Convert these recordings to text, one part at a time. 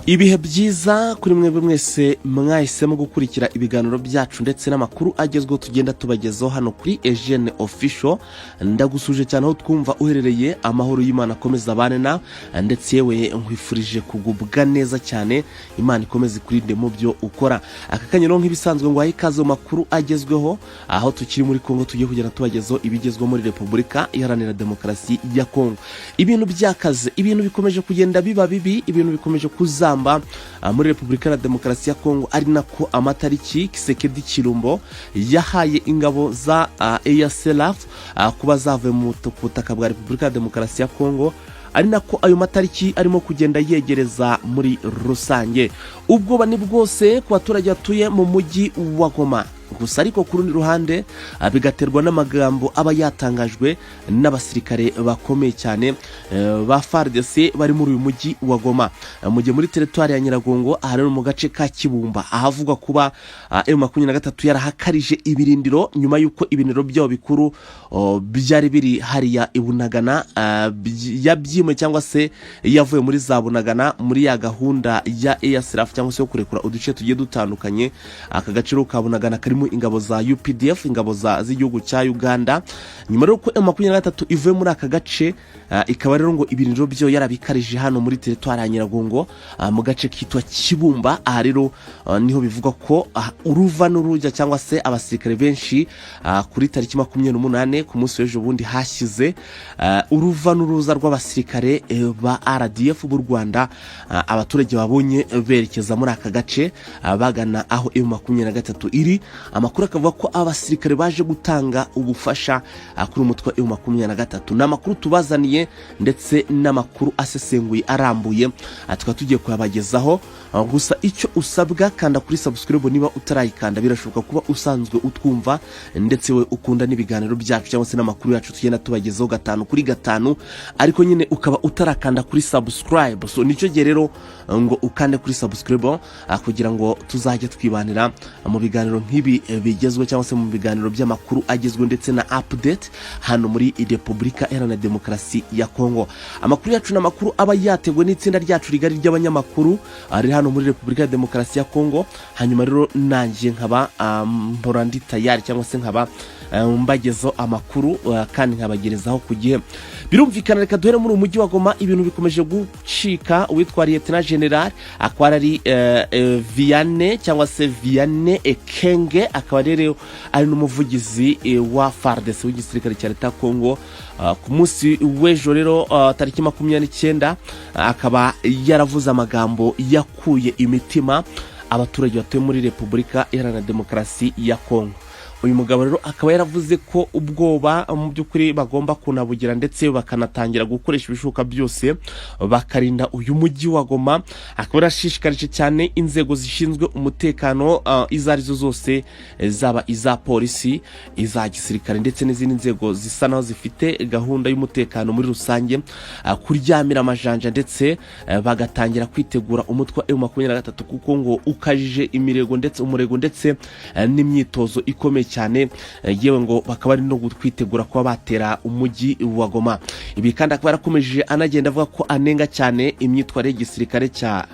Ibihe byiza kuri mwebwe mwese mwahisemo gukurikira ibiganiro byacu ndetse n'amakuru agezweho tugenda tubagezaho hano kuri Eugene Official. Ndagusuje cyane aho twumva uherereye, amahoro y'Imana akomeza abane ndetse yewe nkwifurije kugubwa neza cyane, Imana ikomeze kurinde mu byo ukora. Aka kanyero nk'ibisanzwe ngo ayikaze mu makuru agezweho, aho tukiri muri Kongo tugiye kugera tubagezaho ibigezweho muri Repubulika Iharanira Demokarasi ya Kongo. Ibintu byakaze, ibintu bikomeje kugenda biba bibi, ibintu bikomeje kuzamba muri Repubulika ya Demokarasi ya Kongo, ari nako amatariki Kisekedi Kirumbo yahaye ingabo za EACLF kuba zavuye mu butaka bwa Repubulika ya Demokarasi ya Kongo, ari nako ayo matariki arimo kugenda yegereza muri rusange. Ubwoba ni bwose ku baturage batuye mu mujyi wa Goma, gusa ariko ku rundi ruhande bigaterwa n'amagambo aba yatangajwe n'abasirikare bakomeye cyane ba FARDC bari muri uyu mujyi wa Goma. Mujye muri territoire ya Nyiragongo, ahari mu gace ka Kibumba, ahavuga kuba M23 yarahakarije ibirindiro nyuma yuko ibiniro byabo bikuru byari biri hariya ibunagana yabyimwe cyangwa se yavuye muri za Bunagana muri ya gahunda ya EACLF cyangwa se yo kurekura uduce tugiye dutandukanye. Aka gaciro ka Bunagana karimo ingabo za UPDF, ingabo z'igihugu cya Uganda. Nyuma rero ko M23 ivuye muri aka gace, ikaba rero ngo ibiniro byo yarabikarije hano muri territoire ya Nyiragongo mu gace kitwa Kibumba. Aha rero niho bivuga ko uruva n'urujya cyangwa se abasirikare benshi kuri tariki 28 ku munsi w'ejo bundi hashyize uruva n'uruza rw'abasirikare ba RDF b'u Rwanda, abaturage babonye berekeza muri aka gace bagana aho M23 iri. Amakuru akavuga ko abasirikare baje gutanga ubufasha kuri umutwe M23. N'amakuru tubazaniye ndetse n'amakuru asesenguye arambuye tukaba tugiye kuyabagezaho. Gusa icyo usabwa, kanda kuri subscribe niba utarayikanda. Birashoboka kuba usanzwe utwumva ndetse we ukunda n'ibiganiro byacu cyangwa se n'amakuru yacu tugenda tubagezaho gatanu kuri gatanu, ariko nyine ukaba utarakanda kuri subscribe. So nicyo gihe rero ngo ukande kuri subscribe kugira ngo tuzajye twibanira mu biganiro nk'ibi bigezwe cyangwa se mu biganiro by'amakuru agezwe ndetse na update hano muri Repubulika Iharanira Demokarasi ya Kongo. Amakuru yacu n'amakuru aba yategwe n'itsinda ryacu rigari ry'abanyamakuru ari hano muri Repubulika ya Demokarasi ya Kongo. Hanyuma rero nanjye nkaba mborandi Tayali cyangwa se nkaba mbagezo amakuru kandi nkabagerezaho ku gihe. Birumvikana, reka duhere muri umujyi wa Goma. Ibintu bikomeje gucika. Uwitwariye Lieutenant General akaba ari Vianney cyangwa se Vianney Ekenge, akaba rero ari n'umuvugizi wa FARDC w'igisirikare cya leta ya Kongo. Ku munsi w'ejo rero tariki 29 akaba yaravuze amagambo yakuye imitima abaturage batuye muri Repubulika Iharanira Demokarasi ya Kongo. Uyu mugabo rero akaba yaravuze ko ubwoba mu by'ukuri bagomba kunabugira ndetse bakanatangira gukoresha ibishoboka byose bakarinda uyu mujyi wa Goma. Akaba yarashishikarije cyane inzego zishinzwe umutekano izarizo zose, zaba iza polisi, iza gisirikare ndetse n'izindi nzego zisa naho zifite gahunda y'umutekano muri rusange, kuryamira amajanja ndetse bagatangira kwitegura umutwe M23 kuko ngo ukajije imirego ndetse umurego ndetse n'imyitozo ikomeye cyane, yewe ngo bakaba ari no kwitegura kuba batera umujyi wa Goma. Ibi kandi akaba yarakomeje anagenda avuga ko anenga cyane imyitwarire y'igisirikare cya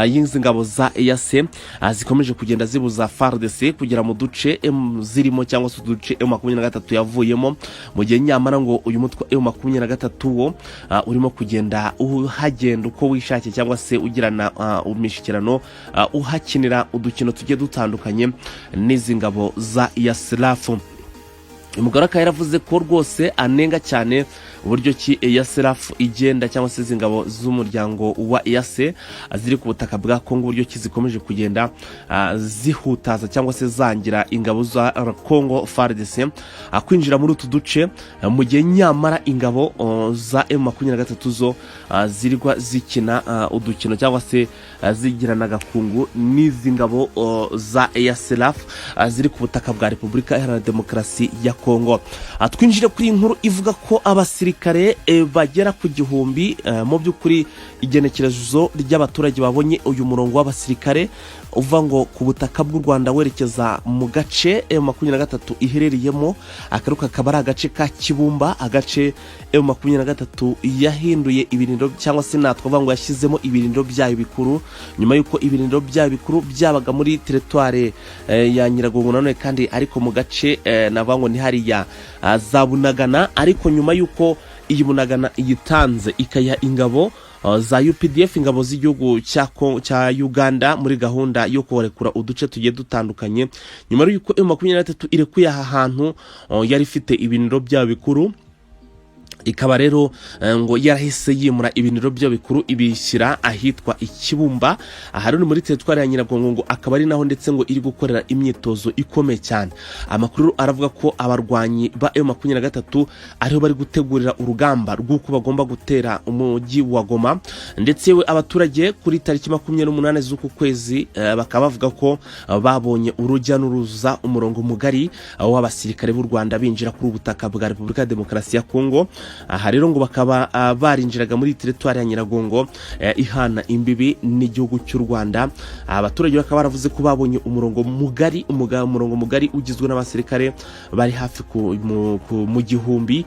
y'ingabo za EAC zikomeje kugenda zibuza FARDC kugera mu duce zirimo cyangwa se uduce M23 yavuyemo, mu gihe nyamara ngo uyu mutwe M23 wo urimo kugenda uhagenda uko wishakiye cyangwa se ugirana umishikirano uhakinira udukino tugiye dutandukanye n'izi ngabo za EACLF. Umugore akaba yaravuze ko rwose anenga cyane uburyo ki EACLF igenda cyangwa se zingabo z'umuryango wa EAC ziri ku butaka bwa Kongo, uburyo ki zikomeje kugenda zihutaza cyangwa se zangira ingabo za Kongo FARDC kwinjira muri utu duce, mu gihe nyamara ingabo za M23 zo zirigwa zikina udukino cyangwa se zigirana agakungu n'izi ngabo za EACLF ziri ku butaka bwa Repubulika Iharanira Demokarasi ya Kongo. Kongo. Twinjire kuri inkuru ivuga ko abasirikare bagera ku gihumbi mu by'ukuri igenekerezo ry'abaturage babonye uyu murongo w'abasirikare uva ngo ku butaka bw'u Rwanda werekeza mu gace M23 iherereyemo. Akaruka kabara agace ka Kibumba, agace M23 yahinduye ibirindiro cyangwa se natwa ngo yashyizemo ibirindiro byayo bikuru nyuma yuko ibirindiro byayo bikuru byabaga muri territoire ya Nyiragongo none kandi ariko mu gace navango ni hariya za Bunagana, ariko nyuma yuko iyi Bunagana iyitanze ikaya ingabo za UPDF, ingabo z'igihugu cya Uganda muri gahunda yo kurekura uduce tugiye dutandukanye nyuma yuko M23 irekuye aha hantu yari ifite ibiniro bya bikuru, ikaba rero ngo yarahise yimura ibiniro byo bikuru ibishyira ahitwa Ikibumba. Aha rero muri territoire ya Nyiragongo ngo akaba ari naho ndetse ngo iri gukorera imyitozo ikomeye cyane. Amakuru aravuga ko abarwanyi ba M23 ariho bari gutegurira urugamba rw'uko bagomba gutera umujyi wa Goma, ndetse we abaturage kuri tariki 28 z'uku kwezi bakaba bavuga ko babonye urujya n'uruza umurongo mugari w'abasirikare b'u Rwanda binjira kuri ubutaka bwa Repubulika ya Demokarasi ya Kongo. Aha rero ngo bakaba barinjiraga muri territoire ya Nyiragongo ihana imbibi n'igihugu cy'u Rwanda. Abaturage bakaba baravuze ko babonye umurongo mugari ugizwe n'abasirikare bari hafi mu gihumbi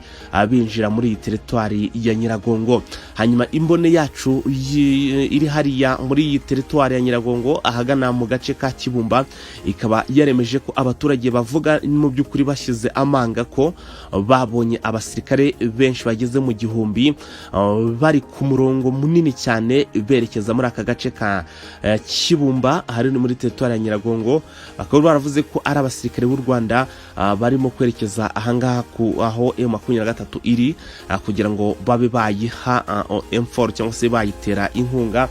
binjira muri territoire ya Nyiragongo. Hanyuma imbone yacu iri hariya muri iyi territoire ya Nyiragongo ahagana mu gace ka Kibumba ikaba yaremeje ko abaturage bavuga mu by'ukuri bashize amanga ko babonye abasirikare benshi bageze mu gihumbi bari ku murongo munini cyane berekeza muri aka gace ka Kibumba hari muri territoire ya Nyiragongo. Bakaba baravuze ko ari abasirikare b'u Rwanda barimo kwerekeza ahangaha aho M23 iri kugira ngo babe bayiha M4 cyangwa se bayitera inkunga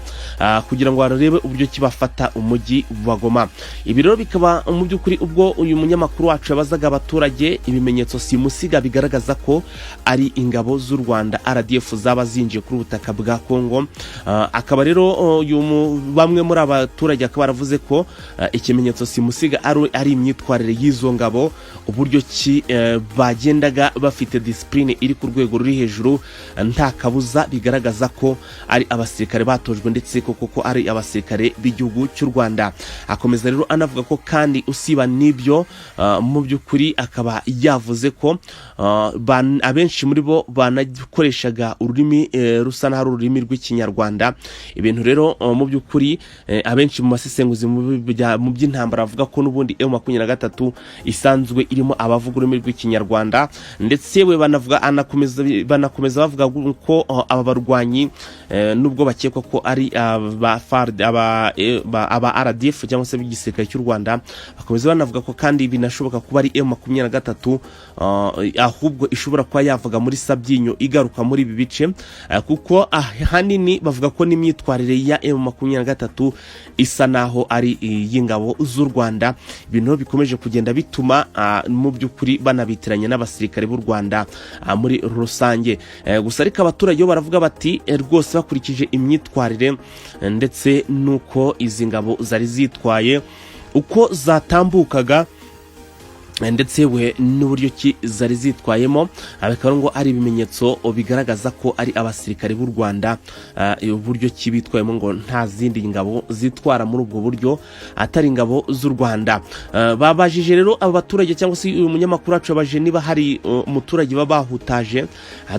kugira ngo barebe uburyo kibafata umujyi wa Goma. Ibi rero bikaba mu by'ukuri ubwo uyu munyamakuru wacu yabazaga abaturage ibimenyetso simusiga bigaragaza ko ari ingabo z'u Rwanda RDF zaba zinjiye kuri ubutaka bwa Kongo. Akaba rero bamwe muri abaturage akaba baravuze ko ikimenyetso simusiga ari imyitwarire y'izo ngabo, uburyo ki bagendaga bafite discipline iri ku rwego ruri hejuru nta kabuza, bigaragaza ko ari abasirikare batojwe ndetse koko ari abasirikare b'igihugu cy'u Rwanda. Akomeza rero anavuga ko kandi usiba n'ibyo mu by'ukuri akaba yavuze ko abenshi muri bo banakoreshaga ururimi rusa n'aho ururimi rw'Ikinyarwanda. Ibintu rero mu by'ukuri abenshi mu masesenguzi mu by'intambara bavuga ko n'ubundi M23 isanzwe irimo abavuga ururimi rw'Ikinyarwanda, ndetse we banakomeza bavuga ko aba barwanyi nubwo bakekwa ko ari aba RDF cyangwa se b'igisirikare cy'u Rwanda, bakomeza banavuga ko kandi binashoboka kuba ari M23 ahubwo ishobora kuba yavuga muri Sabyinyo igaruka muri ibi bice kuko hanini bavuga ko n'imyitwarire ya M23 isa naho ari y'ingabo z'u Rwanda. Ibintu bikomeje kugenda bituma mu by'ukuri banabitiranye n'abasirikare b'u Rwanda muri rusange. Gusa ariko abaturage baravuga bati rwose bakurikije imyitwarire ndetse nuko izi ngabo zari zitwaye uko zatambukaga ndetse we n'uburyo ki zari zitwayemo, abakaba ngo ari ibimenyetso bigaragaza ko ari abasirikare b'u Rwanda, uburyo ki bitwayemo ngo nta zindi ngabo zitwara muri ubwo buryo atari ingabo z'u Rwanda. Babajije rero aba baturage cyangwa se uyu munyamakuru wacu yabaje niba hari umuturage babahutaje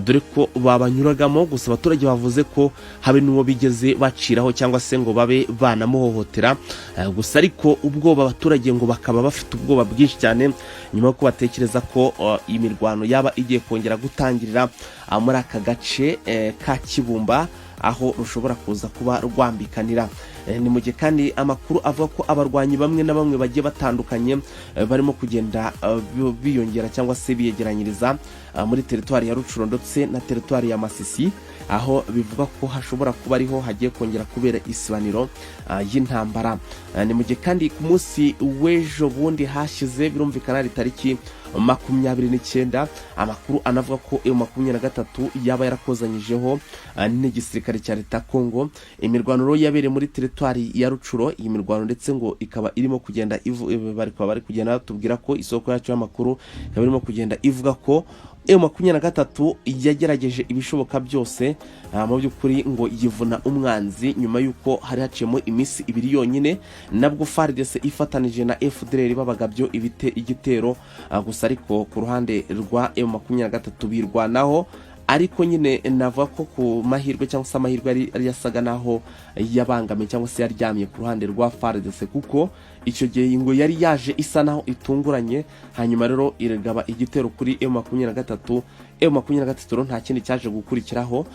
dore ko babanyuragamo, gusa abaturage bavuze ko habe n'uwo bigeze baciraho cyangwa se ngo babe banamuhohotera. Gusa ariko ubwoba abaturage ngo bakaba bafite ubwoba bwinshi cyane nyuma yo batekereza ko imirwano yaba igiye kongera gutangirira muri aka gace ka Kibumba aho rushobora kuza kuba rwambikanira. Ni mu gihe kandi amakuru avuga ko abarwanyi bamwe na bamwe bagiye batandukanye barimo kugenda biyongera cyangwa se biyegeranyiriza muri territoire ya Rucuro ndetse na territoire ya Masisi, aho bivuga ko hashobora kuba ariho hagiye kongera kubera isibaniro y'intambara. Ni mu gihe kandi ku munsi w'ejo bundi hashize birumvikana ari tariki 29. Amakuru anavuga ko M23 yaba yarakozanyijeho n'igisirikare cya leta Kongo. Imirwano yabereye muri teritwari ya Rucuro. Iyi mirwano ndetse ngo ikaba irimo kugenda bari kugenda tubwira ko isoko yacu y'amakuru ikaba irimo kugenda ivuga ko M23 yagerageje ibishoboka byose mu by'ukuri ngo yivuna umwanzi nyuma yuko hari haciyemo iminsi 2 yonyine nabwo FARDC ifatanije na FDLR babagabyo igitero gusa ariko ku ruhande rwa M23 birwanaho. Ariko nyine navuga ko ku mahirwe cyangwa se amahirwe ari yasaga naho yabangamiye cyangwa se yaryamye ku ruhande rwa FARDC kuko icyo gihe ngo yari yaje isa naho itunguranye hanyuma rero iragaba igitero kuri M23. M23 nta kindi cyaje gukurikiraho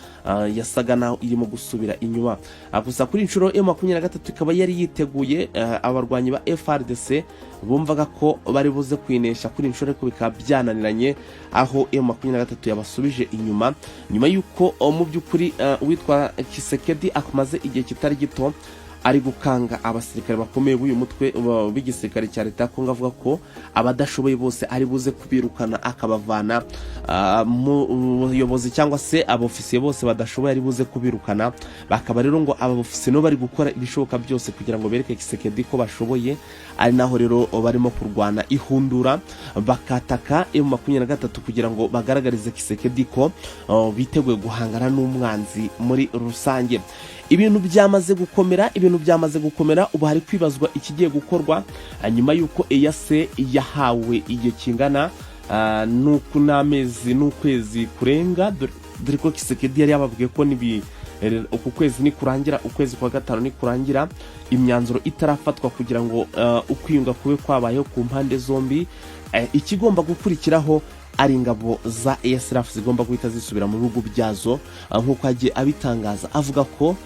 yasaga naho irimo gusubira inyuma. Gusa kuri inshuro M23 ikaba yari yiteguye abarwanyi ba FARDC bumvaga ko bari buze kwinesha kuri inshuro ko bikaba byananiranye aho M23 yabasubije inyuma nyuma yuko mu by'ukuri witwa Kisekedi akumaze igihe kitari gito ari gukanga abasirikare bakomeye b'uyu mutwe w'igisirikare cya leta Kongo avuga ko abadashoboye bose ari buze kubirukana akabavana mu buyobozi cyangwa se abofisiye bose badashoboye ari buze kubirukana. Bakaba rero ngo abofisiye no bari gukora ibishoboka byose kugira ngo bereke Kisekedi ko bashoboye, ari naho rero barimo kurwana ihundura bakataka M23 kugira ngo bagaragarize Kisekedi ko biteguye guhangana n'umwanzi muri rusange. Ibintu byamaze gukomera ubu hari kwibazwa ikigiye gukorwa nyuma yuko EAC yahawe igihe kingana nuko n'amezi n'ukwezi kurenga dore ko Kisekedi yari yababwiye ko uku kwezi ni kurangira, ukwezi kwa gatanu ni kurangira imyanzuro itarafatwa kugira ngo ukwiyunga kube kwabayeho ku mpande zombi. Ikigomba gukurikiraho ari ingabo za ESRF zigomba guhita zisubira mu bihugu byazo nk'uko agiye abitangaza avuga ko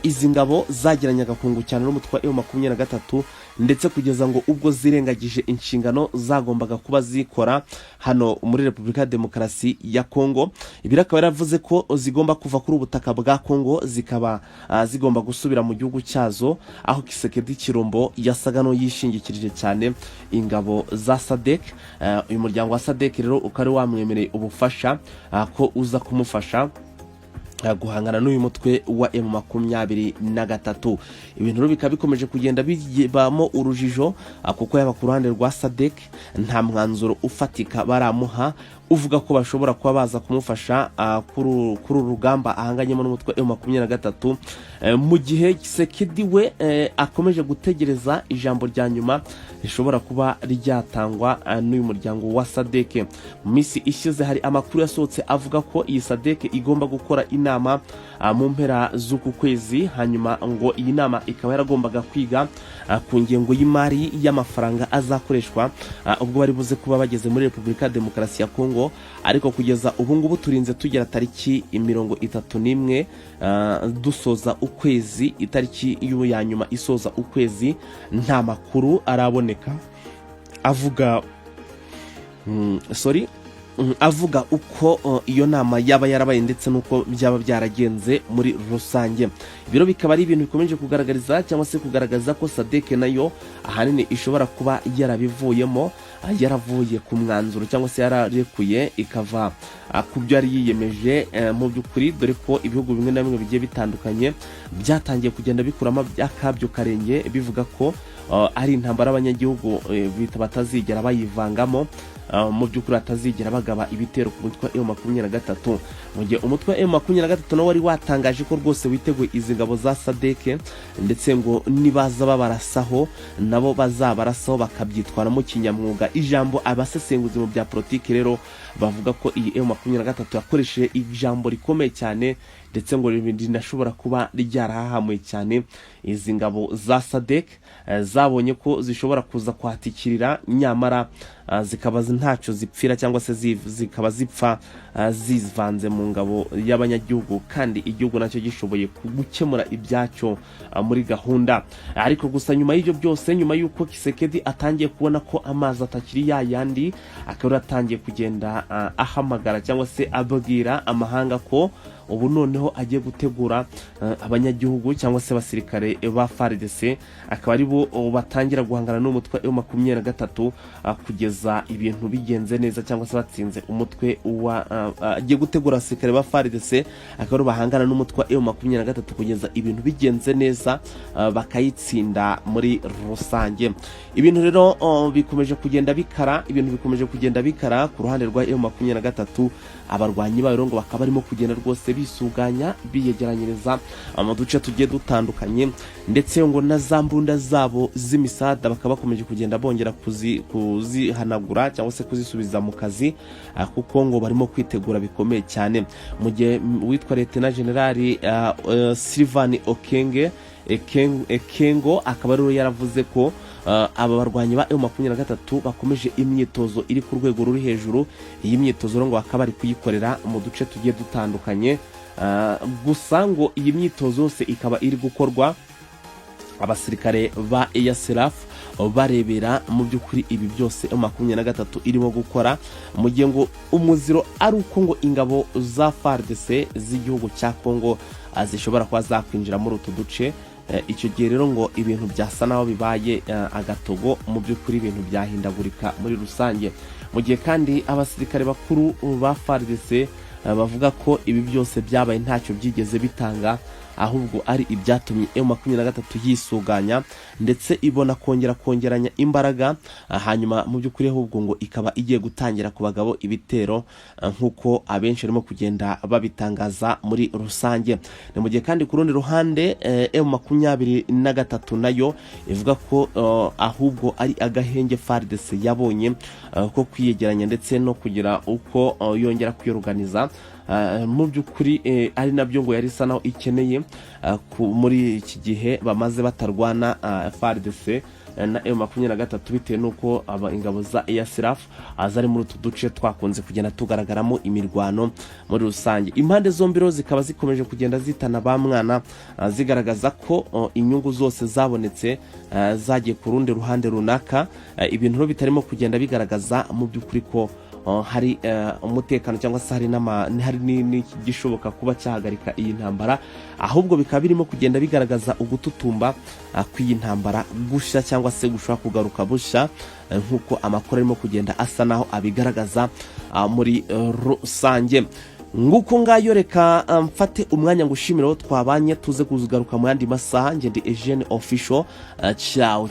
izi ngabo zageranyaga kungukirana n'umutwe wa M23 ndetse kugeza ngo ubwo zirengagije inshingano zagombaga kuba zikora hano muri Repubulika ya Demokarasi ya Kongo. Ibirakaba yaravuze ko zigomba kuva kuri ubutaka bwa Kongo zikaba zigomba gusubira mu gihugu cyazo, aho Kisekedi Kirombo yasaga no yishingikirije cyane ingabo za SADC. Uyu muryango wa SADC rero ukari wamwemereye ubufasha ko uza kumufasha guhangana n'uyu mutwe wa M23. Ibintu rero bikaba bikomeje kugenda bibamo urujijo kuko yaba ku ruhande rwa SADC nta mwanzuro ufatika baramuha uvuga ko bashobora kuba baza kumufasha kuri urugamba ahanganyemo n'umutwe M23 mu gihe Kisekedi we akomeje gutegereza ijambo rya nyuma rishobora kuba ryatangwa n'uyu muryango wa SADC. Mu minsi ishize hari amakuru yasohotse avuga ko iyi SADC igomba gukora inama mu mpera z'uku kwezi, hanyuma ngo iyi nama ikaba yaragombaga kwiga ku ngengo y'imari y'amafaranga azakoreshwa ubwo bari buze kuba bageze muri Repubulika ya Demokarasi ya Kongo. Ariko kugeza ubu ngubu turinze tugera tariki 31 dusoza ukwezi, itariki ya nyuma isoza ukwezi nta makuru araboneka avuga uko iyo nama yaba yarabaye ndetse nuko byaba byaragenze muri rusange. Biro bikaba ari ibintu bikomeje kugaragariza cyangwa se kugaragaza ko SADC nayo ahanini ishobora kuba yarabivuyemo, yaravuye ku mwanzuro cyangwa se yararekuye ikava ku byo yari yiyemeje mu by'ukuri, dore ko ibihugu bimwe na bimwe bigiye bitandukanye byatangiye kugenda bikuramo akabyo karenge bivuga ko ari intambara abanyagihugu batazigera bayivangamo, mu by'ukuri atazigera bagaba ibitero ku mutwe M23. Mu gihe umutwe M23 nawe wari watangaje ko rwose witeguye izi ngabo za SADC ndetse ngo nibaza babarasaho nabo bazabarasaho bakabyitwaramo kinyamwuga. Ijambo abasesenguzi mu bya politiki rero bavuga ko iyi M23 yakoresheje ijambo rikomeye cyane ndetse ngo rinashobora kuba ryarahahamuye cyane izi ngabo za SADC. Zabonye ko zishobora kuza kwatikirira nyamara zikaba ntacyo zipfira cyangwa se zikaba zipfa zivanze mu ngabo y'abanyagihugu kandi igihugu nacyo gishoboye gukemura ibyacyo muri gahunda. Ariko gusa nyuma y'ibyo byose, nyuma y'uko Kisekedi atangiye kubona ko amazi atakiri yayandi, akaba atangiye kugenda ahamagara cyangwa se ababwira amahanga ko ubu noneho agiye gutegura abanyagihugu cyangwa se abasirikare ba FARDC, akaba ari bo batangira guhangana n'umutwe wa 23 kugeza ibintu bigenze neza cyangwa se batsinze umutwe agiye gutegura abasirikare ba FARDC, akaba bahangana n'umutwe wa 23 kugeza ibintu bigenze neza bakayitsinda muri rusange. Ibintu rero bikomeje kugenda bikara, ku ruhande rwa 23 abarwanyi bayo ngo bakaba barimo kugenda rwose bisuganya biyegeranyiriza amaduce tugiye dutandukanye, ndetse ngo na zambunda zabo z'imisada bakaba bakomeje kugenda bongera kuzihanagura cyangwa se kuzisubiza mu kazi, kuko ngo barimo kwitegura bikomeye cyane. Mu gihe witwa Lieutenant General Sylvain Ekengo akaba rero yaravuze ko aba barwanyi ba 23 bakomeje imyitozo iri ku rwego ruri hejuru. Iyi myitozo ngo akaba ari kuyikorera mu duce tugiye dutandukanye, gusa ngo iyi myitozo yose ikaba iri gukorwa abasirikare ba EASRF barebera mu by'ukuri ibi byose 23 irimo gukora, mu gihe ngo umuziro ari uko ngo ingabo za FARDC z'igihugu cya Kongo zishobora kuba zakwinjira muri utu duce. Icyo gihe rero ngo ibintu byasa naho bibaye agatogo, mu by'ukuri ibintu byahindagurika muri rusange. Mu gihe kandi abasirikare bakuru ba FARDC bavuga ko ibi byose byabaye ntacyo byigeze bitanga, ahubwo ari ibyatumye M23 yisuganya ndetse ibona kongeranya imbaraga, hanyuma mu by'ukuri ahubwo ngo ikaba igiye gutangira ku bagabo ibitero nkuko abenshi barimo kugenda babitangaza muri rusange. Ni mu gihe kandi ku rundi ruhande M23 nayo ivuga ko ahubwo ari agahenge FARDC yabonye ko kwiyegeranya ndetse no kugira uko yongera kwiyoruganiza, mu by'ukuri ari nabyo ngo yari isa naho ikeneye muri iki gihe bamaze batarwana FARDC na M23, bitewe nuko ingabo za EASRF azari muri utu duce twakunze kugenda tugaragaramo imirwano muri rusange. Impande zombi rero zikaba zikomeje kugenda zitana ba mwana, zigaragaza ko inyungu zose zabonetse zagiye ku rundi ruhande runaka, ibintu rero bitarimo kugenda bigaragaza mu by'ukuri ko hari umutekano cyangwa se hari n'igishoboka kuba cyahagarika iyi ntambara, ahubwo bikaba birimo kugenda bigaragaza ugututumba kw'iyi ntambara gushya cyangwa se gushaka kugaruka bushya, nkuko amakuru arimo kugenda asa naho abigaragaza muri rusange. Nguko ngayo reka mfate umwanya ngushimira aho twabanye, tuze kuzugaruka mu yandi masaha. Ngende Eugene Official, ciao.